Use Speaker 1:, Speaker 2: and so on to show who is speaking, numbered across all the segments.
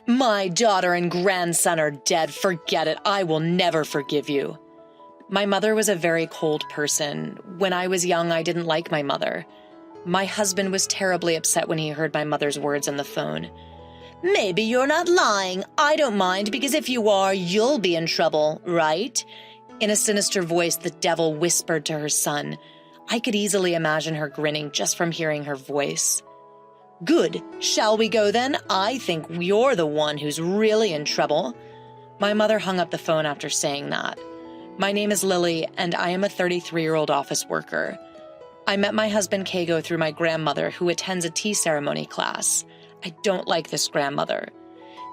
Speaker 1: My daughter and grandson are dead. Forget it. I will never forgive you. My mother was a very cold person. When I was young, I didn't like my mother. My husband was terribly upset when he heard my mother's words on the phone. Maybe you're not lying. I don't mind, because if you are, you'll be in trouble, right? In a sinister voice, the devil whispered to her son. I could easily imagine her grinning just from hearing her voice. Good. Shall we go then? I think you're the one who's really in trouble. My mother hung up the phone after saying that. My name is Lily, and I am a 33-year-old office worker. I met my husband Kago through my grandmother, who attends a tea ceremony class. I don't like this grandmother.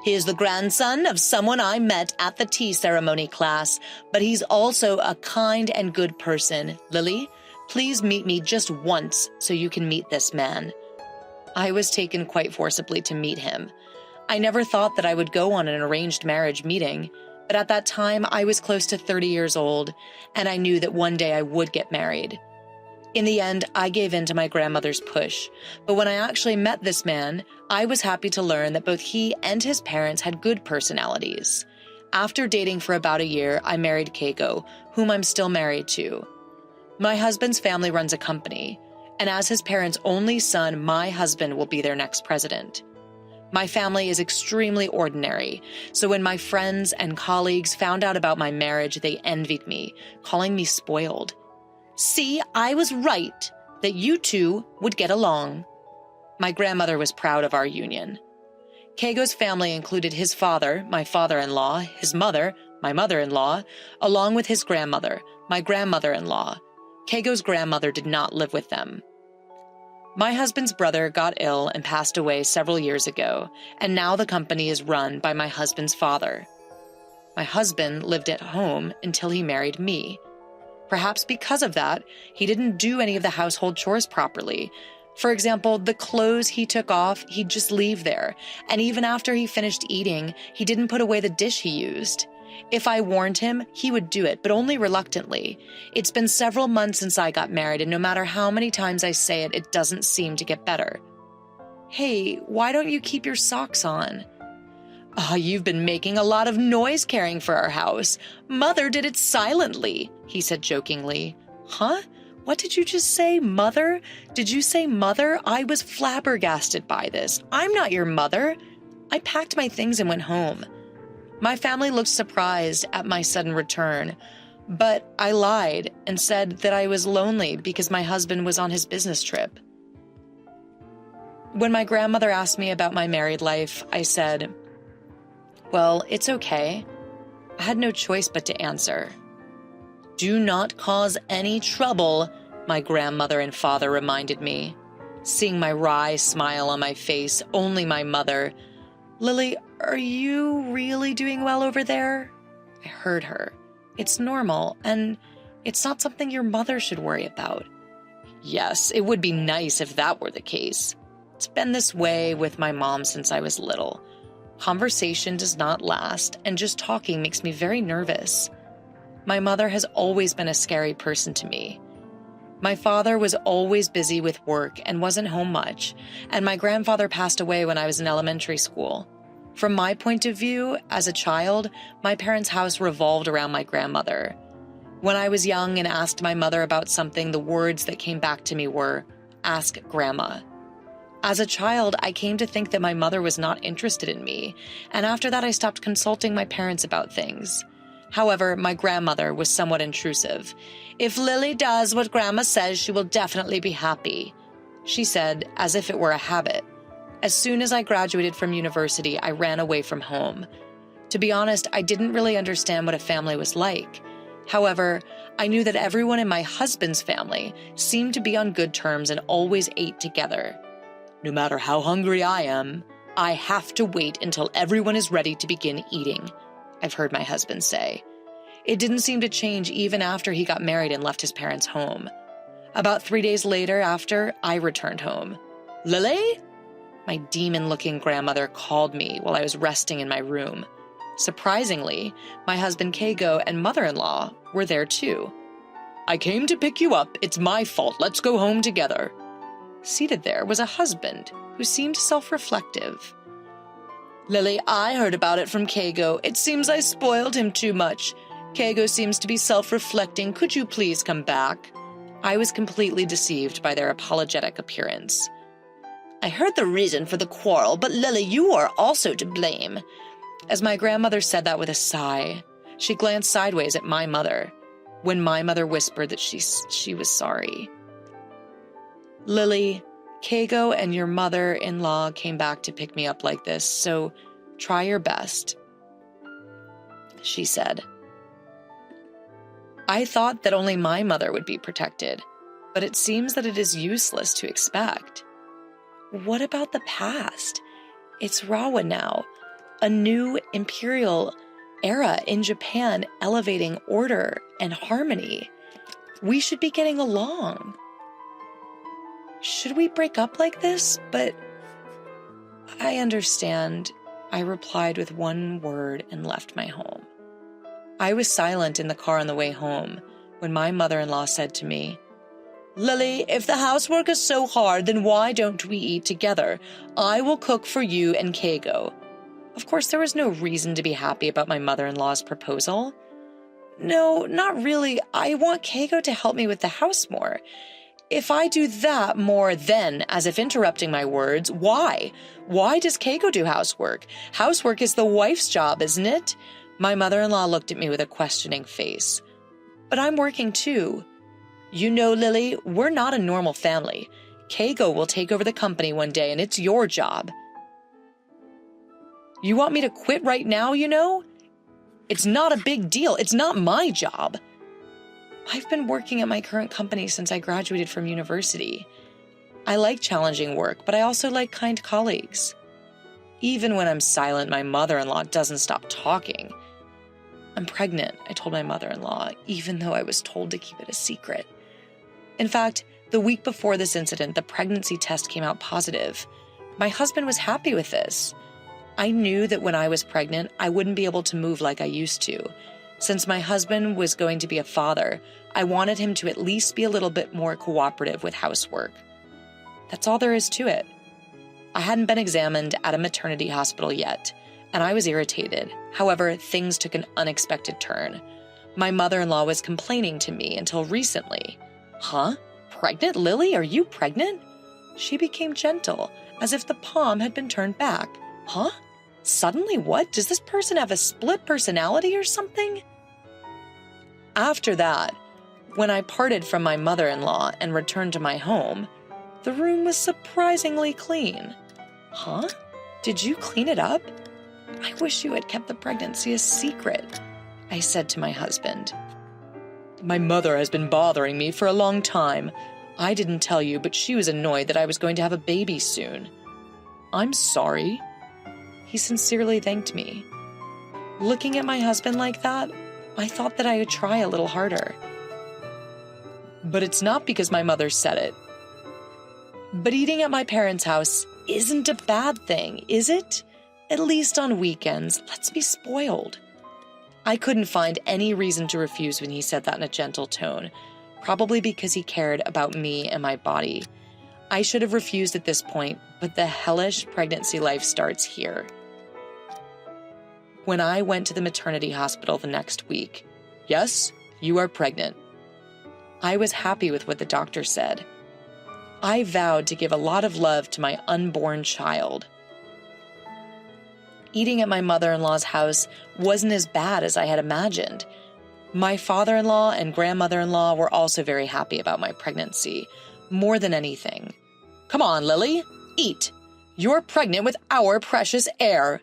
Speaker 1: He is the grandson of someone I met at the tea ceremony class, but he's also a kind and good person. Lily, please meet me just once so you can meet this man. I was taken quite forcibly to meet him. I never thought that I would go on an arranged marriage meeting, but at that time I was close to 30 years old, and I knew that one day I would get married. In the end, I gave in to my grandmother's push, but when I actually met this man, I was happy to learn that both he and his parents had good personalities. After dating for about a year, I married Keiko, whom I'm still married to. My husband's family runs a company, and as his parents' only son, my husband will be their next president. My family is extremely ordinary, so when my friends and colleagues found out about my marriage, they envied me, calling me spoiled. See, I was right, that you two would get along. My grandmother was proud of our union. Kego's family included his father, my father-in-law, his mother, my mother-in-law, along with his grandmother, my grandmother-in-law. Kego's grandmother did not live with them. My husband's brother got ill and passed away several years ago, and now the company is run by my husband's father. My husband lived at home until he married me. Perhaps because of that, he didn't do any of the household chores properly. For example, the clothes he took off, he'd just leave there, and even after he finished eating, he didn't put away the dish he used. If I warned him, he would do it, but only reluctantly. It's been several months since I got married, and no matter how many times I say it, it doesn't seem to get better. Hey, why don't you keep your socks on? Oh, you've been making a lot of noise caring for our house. Mother did it silently, he said jokingly. Huh? What did you just say, mother? Did you say mother? I was flabbergasted by this. I'm not your mother. I packed my things and went home. My family looked surprised at my sudden return, but I lied and said that I was lonely because my husband was on his business trip. When my grandmother asked me about my married life, I said, well, it's okay. I had no choice but to answer. Do not cause any trouble, my grandmother and father reminded me. Seeing my wry smile on my face, only my mother, Lily, are you really doing well over there? I heard her. It's normal, and it's not something your mother should worry about. Yes, it would be nice if that were the case. It's been this way with my mom since I was little. Conversation does not last, and just talking makes me very nervous. My mother has always been a scary person to me. My father was always busy with work and wasn't home much, and my grandfather passed away when I was in elementary school. From my point of view, as a child, my parents' house revolved around my grandmother. When I was young and asked my mother about something, the words that came back to me were, "Ask Grandma." As a child, I came to think that my mother was not interested in me, and after that I stopped consulting my parents about things. However, my grandmother was somewhat intrusive. If Lily does what Grandma says, she will definitely be happy, she said, as if it were a habit. As soon as I graduated from university, I ran away from home. To be honest, I didn't really understand what a family was like. However, I knew that everyone in my husband's family seemed to be on good terms and always ate together. No matter how hungry I am, I have to wait until everyone is ready to begin eating, I've heard my husband say. It didn't seem to change even after he got married and left his parents' home. About 3 days later after, I returned home. Lily? My demon-looking grandmother called me while I was resting in my room. Surprisingly, my husband Kago and mother-in-law were there too. I came to pick you up. It's my fault. Let's go home together. Seated there was a husband who seemed self-reflective. Lily, I heard about it from Kago. It seems I spoiled him too much. Kago seems to be self-reflecting. Could you please come back? I was completely deceived by their apologetic appearance. I heard the reason for the quarrel, but Lily, you are also to blame. As my grandmother said that with a sigh, she glanced sideways at my mother, when my mother whispered that she was sorry. Lily, Kago and your mother-in-law came back to pick me up like this, so try your best, she said. I thought that only my mother would be protected, but it seems that it is useless to expect. What about the past? It's Rawa now, a new imperial era in Japan elevating order and harmony. We should be getting along. Should we break up like this? But I understand, I replied with one word and left my home. I was silent in the car on the way home when my mother-in-law said to me, Lily, if the housework is so hard, then why don't we eat together? I will cook for you and Kago. Of course, there was no reason to be happy about my mother-in-law's proposal. No, not really. I want Kago to help me with the house more. If I do that more, then, as if interrupting my words, why? Why does Kago do housework? Housework is the wife's job, isn't it? My mother-in-law looked at me with a questioning face. But I'm working too. You know, Lily, we're not a normal family. Kago will take over the company one day, and it's your job. You want me to quit right now, you know? It's not a big deal. It's not my job. I've been working at my current company since I graduated from university. I like challenging work, but I also like kind colleagues. Even when I'm silent, my mother-in-law doesn't stop talking. I'm pregnant, I told my mother-in-law, even though I was told to keep it a secret. In fact, the week before this incident, the pregnancy test came out positive. My husband was happy with this. I knew that when I was pregnant, I wouldn't be able to move like I used to. Since my husband was going to be a father, I wanted him to at least be a little bit more cooperative with housework. That's all there is to it. I hadn't been examined at a maternity hospital yet, and I was irritated. However, things took an unexpected turn. My mother-in-law was complaining to me until recently. Huh? Pregnant, Lily? Are you pregnant? She became gentle, as if the palm had been turned back. Huh? Suddenly what? Does this person have a split personality or something? After that, when I parted from my mother-in-law and returned to my home, the room was surprisingly clean. Huh? Did you clean it up? I wish you had kept the pregnancy a secret, I said to my husband. My mother has been bothering me for a long time. I didn't tell you, but she was annoyed that I was going to have a baby soon. I'm sorry. He sincerely thanked me. Looking at my husband like that, I thought that I would try a little harder. But it's not because my mother said it. But eating at my parents' house isn't a bad thing, is it? At least on weekends, let's be spoiled. I couldn't find any reason to refuse when he said that in a gentle tone, probably because he cared about me and my body. I should have refused at this point, but the hellish pregnancy life starts here. When I went to the maternity hospital the next week, yes, you are pregnant. I was happy with what the doctor said. I vowed to give a lot of love to my unborn child. Eating at my mother-in-law's house wasn't as bad as I had imagined. My father-in-law and grandmother-in-law were also very happy about my pregnancy, more than anything. Come on, Lily, eat. You're pregnant with our precious heir.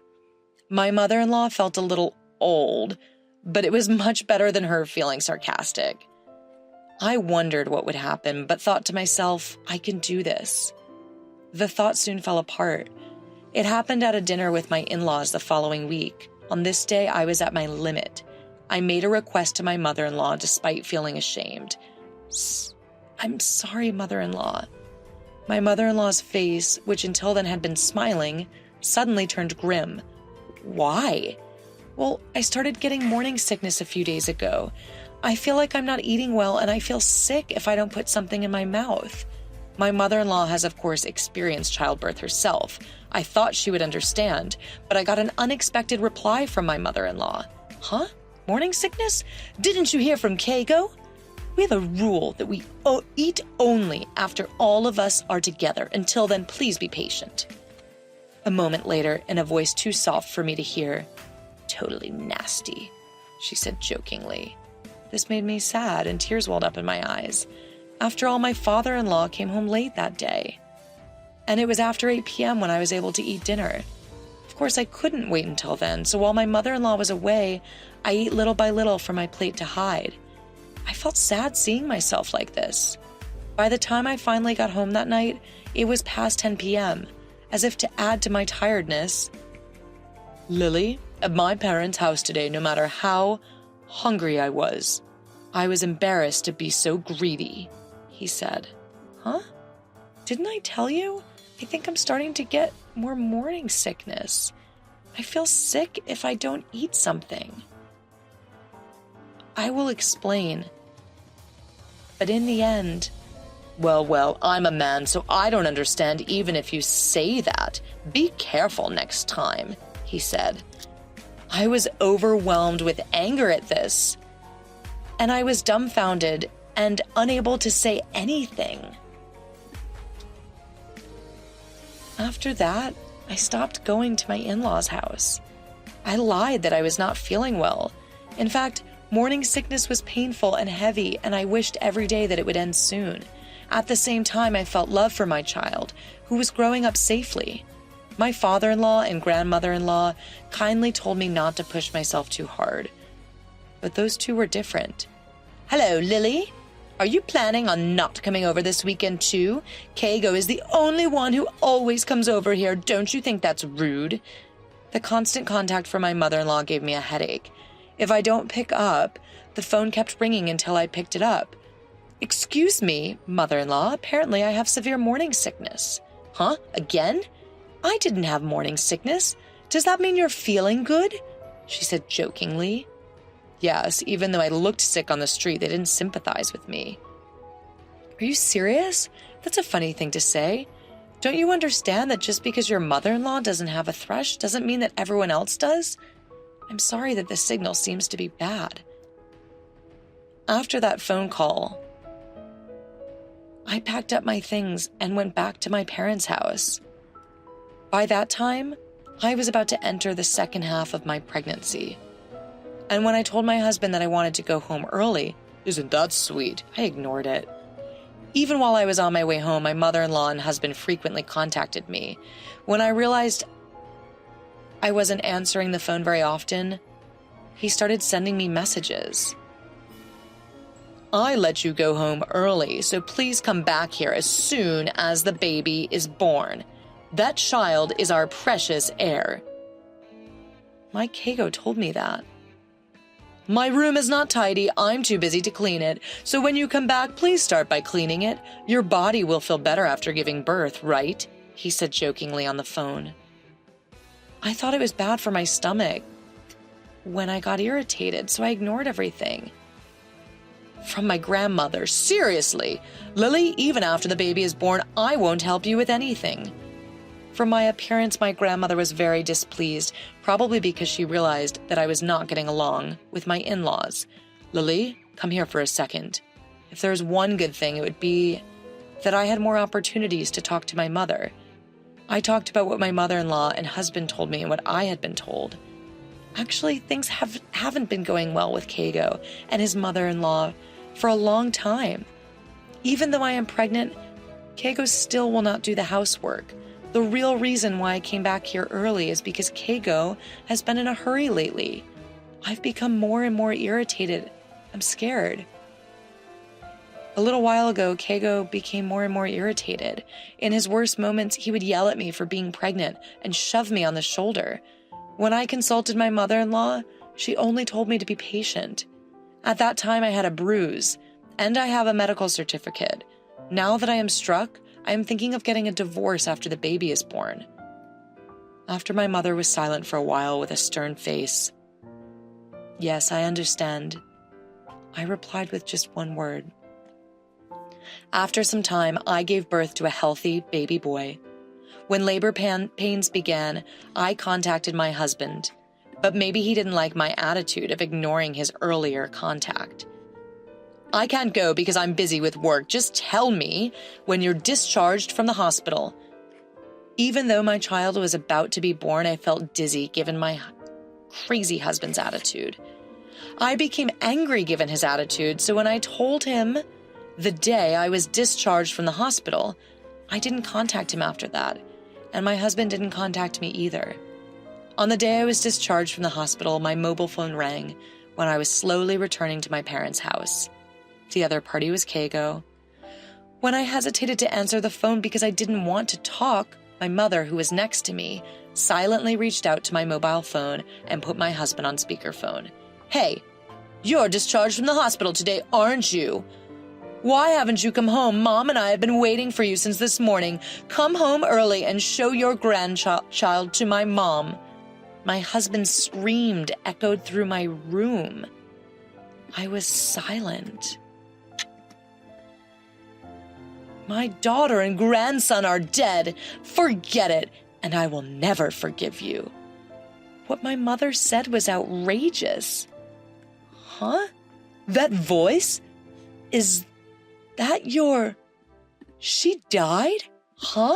Speaker 1: My mother-in-law felt a little old, but it was much better than her feeling sarcastic. I wondered what would happen, but thought to myself, I can do this. The thought soon fell apart. It happened at a dinner with my in-laws the following week. On this day, I was at my limit. I made a request to my mother-in-law despite feeling ashamed. I'm sorry, mother-in-law. My mother-in-law's face, which until then had been smiling, suddenly turned grim. Why? Well, I started getting morning sickness a few days ago. I feel like I'm not eating well, and I feel sick if I don't put something in my mouth. My mother-in-law has, of course, experienced childbirth herself. I thought she would understand, but I got an unexpected reply from my mother-in-law. Huh? Morning sickness? Didn't you hear from Keigo? We have a rule that we eat only after all of us are together. Until then, please be patient. A moment later, in a voice too soft for me to hear, "Totally nasty," she said jokingly. This made me sad and tears welled up in my eyes. After all, my father-in-law came home late that day. And it was after 8 p.m. when I was able to eat dinner. Of course, I couldn't wait until then, so while my mother-in-law was away, I ate little by little from my plate to hide. I felt sad seeing myself like this. By the time I finally got home that night, it was past 10 p.m., as if to add to my tiredness. "Lily, at my parents' house today, no matter how hungry I was embarrassed to be so greedy," he said. Huh? Didn't I tell you? I think I'm starting to get more morning sickness. I feel sick if I don't eat something. I will explain. But in the end, well, I'm a man, so I don't understand even if you say that. Be careful next time, he said. I was overwhelmed with anger at this, and I was dumbfounded and unable to say anything. After that, I stopped going to my in-laws' house. I lied that I was not feeling well. In fact, morning sickness was painful and heavy, and I wished every day that it would end soon. At the same time, I felt love for my child, who was growing up safely. My father-in-law and grandmother-in-law kindly told me not to push myself too hard. But those two were different. "Hello, Lily. Are you planning on not coming over this weekend too? Keigo is the only one who always comes over here. Don't you think that's rude?" The constant contact from my mother-in-law gave me a headache. If I don't pick up, the phone kept ringing until I picked it up. "Excuse me, mother-in-law, apparently I have severe morning sickness." "Huh? Again? I didn't have morning sickness. Does that mean you're feeling good?" she said jokingly. Yes, even though I looked sick on the street, they didn't sympathize with me. "Are you serious? That's a funny thing to say. Don't you understand that just because your mother-in-law doesn't have a thrush doesn't mean that everyone else does? I'm sorry that the signal seems to be bad." After that phone call, I packed up my things and went back to my parents' house. By that time, I was about to enter the second half of my pregnancy. And when I told my husband that I wanted to go home early, "Isn't that sweet?" I ignored it. Even while I was on my way home, my mother-in-law and husband frequently contacted me. When I realized I wasn't answering the phone very often, he started sending me messages. "I let you go home early, so please come back here as soon as the baby is born. That child is our precious heir." My Keigo told me that. "My room is not tidy. I'm too busy to clean it. So when you come back, please start by cleaning it. Your body will feel better after giving birth, right?" he said jokingly on the phone. I thought it was bad for my stomach when I got irritated, so I ignored everything. From my grandmother, "Seriously, Lily, even after the baby is born, I won't help you with anything." From my appearance, my grandmother was very displeased, probably because she realized that I was not getting along with my in-laws. "Lily, come here for a second. If there is one good thing, it would be that I had more opportunities to talk to my mother." I talked about what my mother-in-law and husband told me and what I had been told. Actually, things haven't been going well with Keigo and his mother-in-law for a long time. Even though I am pregnant, Keigo still will not do the housework. The real reason why I came back here early is because Keigo has been in a hurry lately. I've become more and more irritated. I'm scared. A little while ago, Keigo became more and more irritated. In his worst moments, he would yell at me for being pregnant and shove me on the shoulder. When I consulted my mother-in-law, she only told me to be patient. At that time, I had a bruise, and I have a medical certificate. Now that I am struck, I am thinking of getting a divorce after the baby is born. After my mother was silent for a while with a stern face, "Yes, I understand," I replied with just one word. After some time, I gave birth to a healthy baby boy. When labor pains began, I contacted my husband, but maybe he didn't like my attitude of ignoring his earlier contact. I can't go because I'm busy with work. Just tell me when you're discharged from the hospital. Even though my child was about to be born, I felt dizzy given my crazy husband's attitude. I became angry given his attitude, so when I told him the day I was discharged from the hospital, I didn't contact him after that, and my husband didn't contact me either. On the day I was discharged from the hospital, my mobile phone rang when I was slowly returning to my parents' house. The other party was Keigo. When I hesitated to answer the phone because I didn't want to talk, my mother, who was next to me, silently reached out to my mobile phone and put my husband on speakerphone. "Hey, you're discharged from the hospital today, aren't you? Why haven't you come home? Mom and I have been waiting for you since this morning. Come home early and show your grandchild to my mom." My husband screamed, echoed through my room. I was silent. "My daughter and grandson are dead. Forget it, and I will never forgive you." What my mother said was outrageous. Huh? That voice? Is that your... She died? Huh?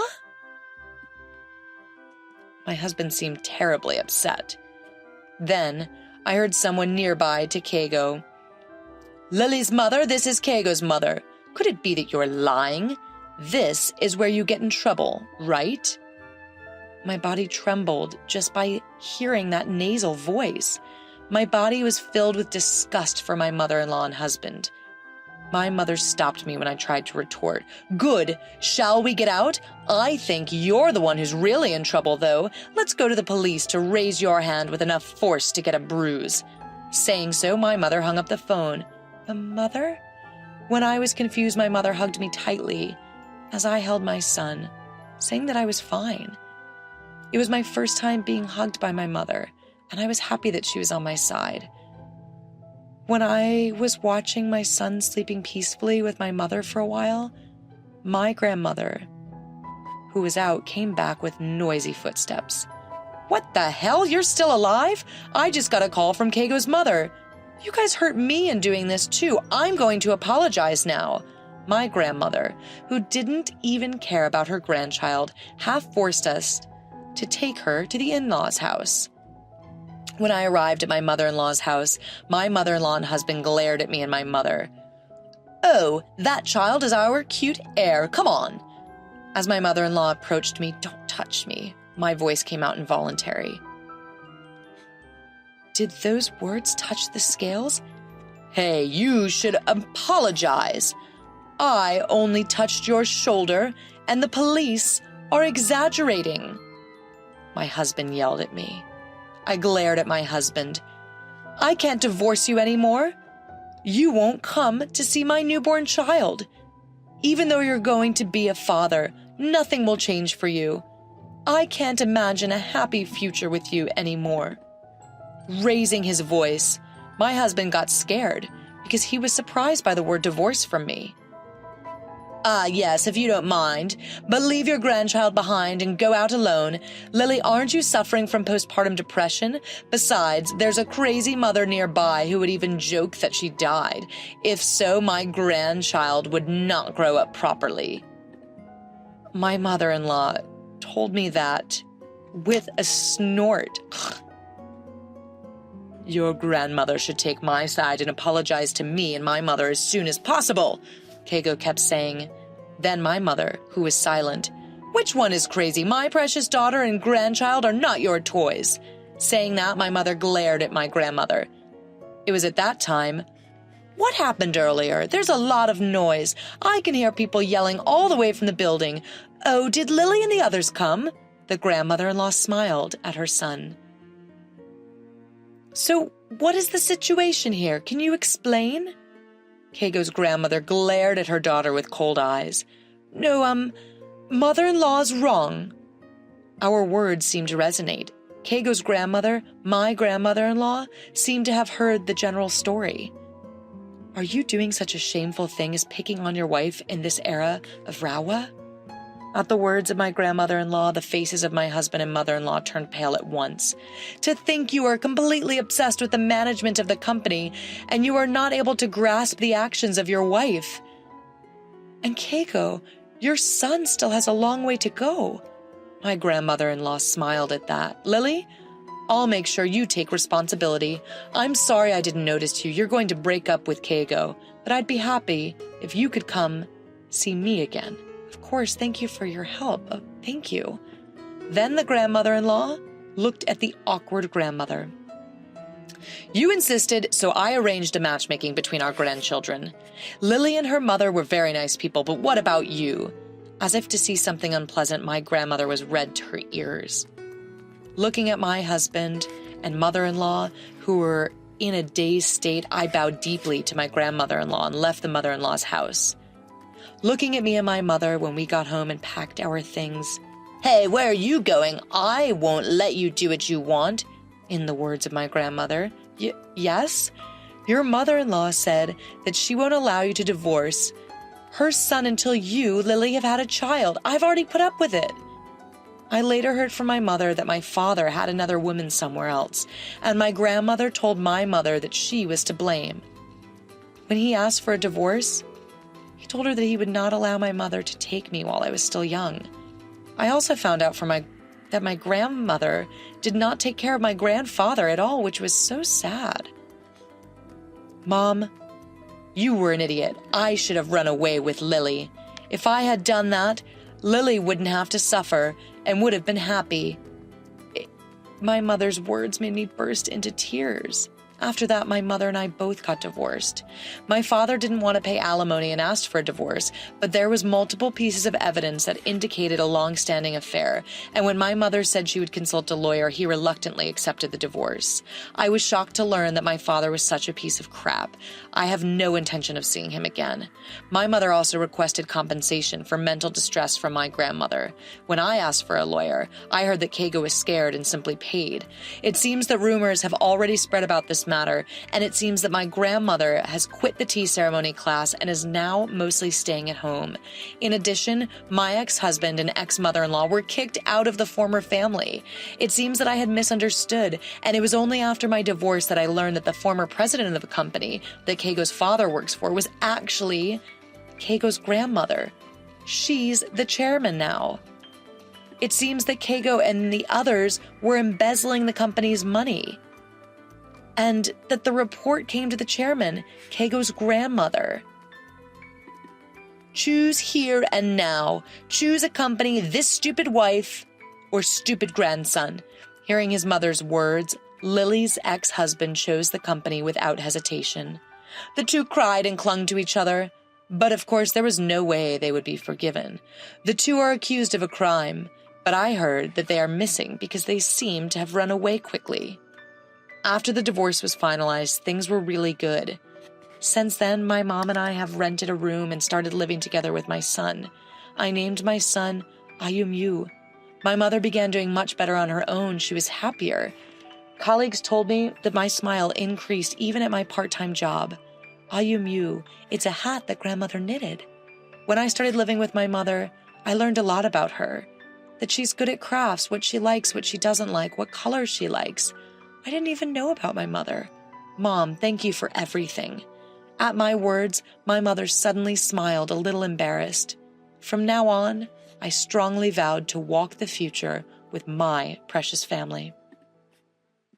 Speaker 1: My husband seemed terribly upset. Then I heard someone nearby to Keigo. "Lily's mother, this is Keigo's mother. Could it be that you're lying? This is where you get in trouble, right?" My body trembled just by hearing that nasal voice. My body was filled with disgust for my mother-in-law and husband. My mother stopped me when I tried to retort. "Good. Shall we get out? I think you're the one who's really in trouble, though. Let's go to the police to raise your hand with enough force to get a bruise." Saying so, my mother hung up the phone. The mother? When I was confused, my mother hugged me tightly as I held my son, saying that I was fine. It was my first time being hugged by my mother, and I was happy that she was on my side. When I was watching my son sleeping peacefully with my mother for a while, my grandmother, who was out, came back with noisy footsteps. "What the hell? You're still alive? I just got a call from Keigo's mother. You guys hurt me in doing this too. I'm going to apologize now." My grandmother, who didn't even care about her grandchild, half forced us to take her to the in-laws' house. When I arrived at my mother-in-law's house, my mother-in-law and husband glared at me and my mother. "Oh, that child is our cute heir. Come on." As my mother-in-law approached me, "Don't touch me." My voice came out involuntary. Did those words touch the scales? "Hey, you should apologize. I only touched your shoulder, and the police are exaggerating." My husband yelled at me. I glared at my husband. "I can't divorce you anymore. You won't come to see my newborn child. Even though you're going to be a father, nothing will change for you. I can't imagine a happy future with you anymore." Raising his voice, my husband got scared because he was surprised by the word divorce from me. Yes, if you don't mind, but leave your grandchild behind and go out alone. Lily, aren't you suffering from postpartum depression? Besides, there's a crazy mother nearby who would even joke that she died. If so, my grandchild would not grow up properly." My mother-in-law told me that with a snort. "Your grandmother should take my side and apologize to me and my mother as soon as possible," Keigo kept saying. Then my mother, who was silent, "Which one is crazy? My precious daughter and grandchild are not your toys." Saying that, my mother glared at my grandmother. It was at that time. "What happened earlier? There's a lot of noise. I can hear people yelling all the way from the building. Oh, did Lily and the others come?" The grandmother-in-law smiled at her son. "So, what is the situation here? Can you explain?" Keigo's grandmother glared at her daughter with cold eyes. "No, mother-in-law's wrong." Our words seemed to resonate. Keigo's grandmother, my grandmother-in-law, seemed to have heard the general story. "Are you doing such a shameful thing as picking on your wife in this era of Rawa?" At the words of my grandmother-in-law, the faces of my husband and mother-in-law turned pale at once. To think you are completely obsessed with the management of the company, and you are not able to grasp the actions of your wife. And Keiko, your son still has a long way to go. My grandmother-in-law smiled at that. Lily, I'll make sure you take responsibility. I'm sorry I didn't notice you. You're going to break up with Keigo, but I'd be happy if you could come see me again. Of course, thank you for your help. Thank you. Then the grandmother-in-law looked at the awkward grandmother. You insisted, so I arranged a matchmaking between our grandchildren. Lily and her mother were very nice people, but what about you? As if to see something unpleasant, my grandmother was red to her ears. Looking at my husband and mother-in-law, who were in a dazed state, I bowed deeply to my grandmother-in-law and left the mother-in-law's house. Looking at me and my mother when we got home and packed our things, "Hey, where are you going? I won't let you do what you want," in the words of my grandmother. Yes? Your mother-in-law said that she won't allow you to divorce her son until you, Lily, have had a child. I've already put up with it. I later heard from my mother that my father had another woman somewhere else, and my grandmother told my mother that she was to blame. When he asked for a divorce, he told her that he would not allow my mother to take me while I was still young. I also found out that my grandmother did not take care of my grandfather at all, which was so sad. Mom, you were an idiot. I should have run away with Lily. If I had done that, Lily wouldn't have to suffer and would have been happy. My mother's words made me burst into tears. After that, my mother and I both got divorced. My father didn't want to pay alimony and asked for a divorce, but there was multiple pieces of evidence that indicated a long-standing affair, and when my mother said she would consult a lawyer, he reluctantly accepted the divorce. I was shocked to learn that my father was such a piece of crap. I have no intention of seeing him again. My mother also requested compensation for mental distress from my grandmother. When I asked for a lawyer, I heard that Keigo was scared and simply paid. It seems that rumors have already spread about this matter, and it seems that my grandmother has quit the tea ceremony class and is now mostly staying at home. In addition, my ex-husband and ex-mother-in-law were kicked out of the former family. It seems that I had misunderstood, and it was only after my divorce that I learned that the former president of the company that Keigo's father works for was actually Keigo's grandmother. She's the chairman now. It seems that Keigo and the others were embezzling the company's money, and that the report came to the chairman, Keigo's grandmother. Choose here and now. Choose a company, this stupid wife, or stupid grandson. Hearing his mother's words, Lily's ex-husband chose the company without hesitation. The two cried and clung to each other, but of course there was no way they would be forgiven. The two are accused of a crime, but I heard that they are missing because they seem to have run away quickly. After the divorce was finalized, things were really good. Since then, my mom and I have rented a room and started living together with my son. I named my son Ayumyu. My mother began doing much better on her own. She was happier. Colleagues told me that my smile increased even at my part-time job. Ayumyu, it's a hat that grandmother knitted. When I started living with my mother, I learned a lot about her. That she's good at crafts, what she likes, what she doesn't like, what colors she likes. I didn't even know about my mother. Mom, thank you for everything. At my words, my mother suddenly smiled, a little embarrassed. From now on, I strongly vowed to walk the future with my precious family.